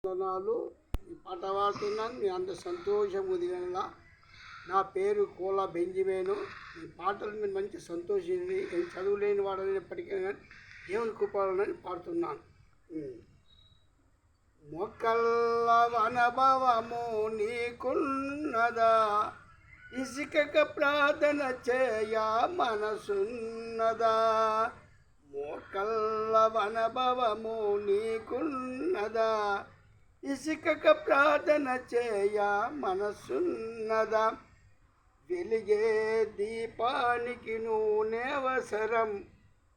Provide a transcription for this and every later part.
వందనాలు. ఈ పాట పాడుతున్నాను. మీ అంత సంతోషం ఉదిగనలా. నా పేరు కోలా బెంజిమేను. ఈ పాటలు మీరు మంచి సంతోషించి నేను చదువులేని వాడైనప్పటికీ కానీ దేవుని కృపాలని పాడుతున్నాను. మొక్కల్ల అనుభవము నీకున్నదా, ఇసుక ప్రార్థన చేయ మనసున్నదా. మోకల్ల అనుభవము నీకున్నదా, ఇసుక ప్రార్థన చేయ మనసున్నదా. వెలిగే దీపానికి నూనె అవసరం,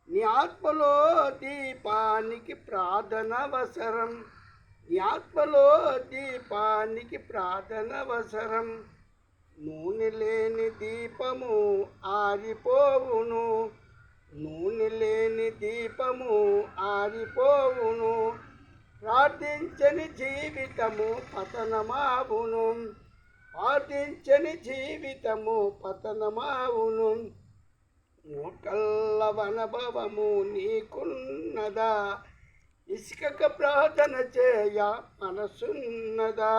నీ ఆత్మలో దీపానికి ప్రార్థన అవసరం. నీ ఆత్మలో దీపానికి ప్రార్థన అవసరం. నూనె లేని దీపము ఆరిపోవును, నూనె లేని దీపము ఆరిపోవును. ప్రార్థించని జీవితము పతనమావును, ప్రార్థించని జీవితము పతనమావును. మోకల్ల అనుభవము నీకున్నదా, ఇసుక ప్రార్థన చేయ మనసున్నదా.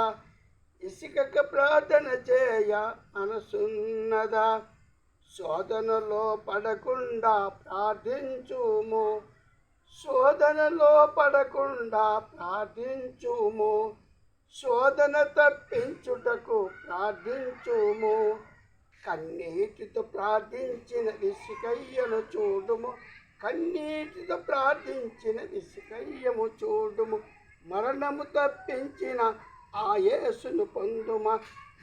ఇసుక ప్రార్థన చేయ మనసున్నదా. శోధనలో పడకుండా ప్రార్థించుము, శోధనలో పడకుండా ప్రార్థించుము. శోధన తప్పించుటకు ప్రార్థించుము. కన్నీటితో ప్రార్థించిన ఇసుకయ్యను చూడుము, కన్నీటితో ప్రార్థించిన ఇసుకయ్యము చూడుము. మరణము తప్పించిన ఆ యేసును పొందుమ,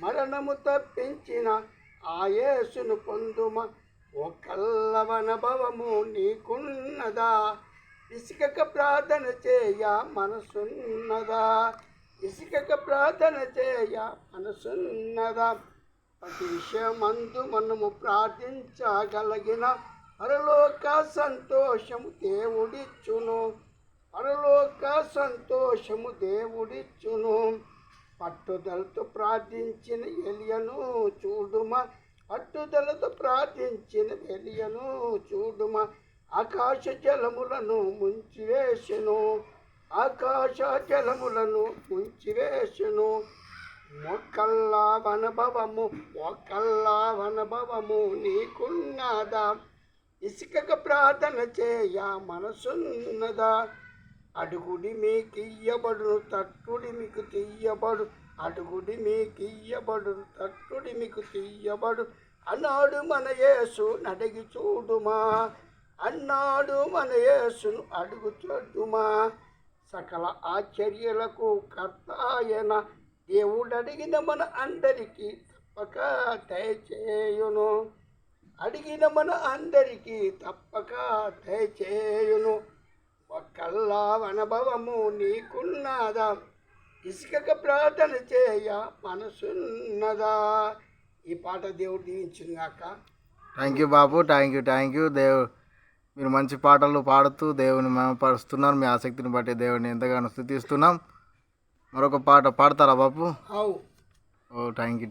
మరణము తప్పించిన ఆ యేసును పొందుమ. ఒకల్ల అనుభవము నీకున్నదా, ఇసుక ప్రార్థన చేయ మనసున్నదా. ఇసుక ప్రార్థన చేయ మనసున్నదా. ప్రతి విషయమందు మనము ప్రార్థించగలిగిన పరలోక సంతోషము దేవుడిచ్చును, పరలోక సంతోషము దేవుడిచ్చును. పట్టుదలతో ప్రార్థించిన ఎలియను చూడుమ, పట్టుదలతో ప్రార్థించిన ఎలియను చూడుమ. ఆకాశ జలములను ముంచివేసెను, ఆకాశ జలములను ముంచివేసెను. మొక్కల్లా అనుభవము, మొక్కల్లా అనుభవము నీకున్నదా, ఇసుక ప్రార్థన చేయ మనసున్నదా. అడుగుడి మీకు ఇయ్యబడును, తట్టుడి మీకు తీయబడు. అడుగుడి మీకు ఇయ్యబడు, తట్టుడి మీకు తీయబడు అన్నాడు మన యేసు. అడిగి చూడుమా, అన్నాడు మన యేసును అడుగు చూడుమా. సకల ఆశ్చర్యలకు కర్త ఆయన దేవుడు అడిగిన మన అందరికీ తప్పక దయచేయును, అడిగిన మన అందరికీ తప్పక దయచేయును. ఒక్కల్లా అనుభవము నీకున్నదా, ఇసుక ప్రార్థన చేయ మనసున్నదా. ఈ పాట దేవుడు దీవించును గాక. Thank you Babu, thank you. మీరు మంచి పాటలు పాడుతూ దేవుని మేమపరుస్తున్నారు. మీ ఆసక్తిని బట్టి దేవుడిని ఎంతగానో స్తుతిస్తున్నాం. మరొక పాట పాడతారా బాబు? అవు. Thank you.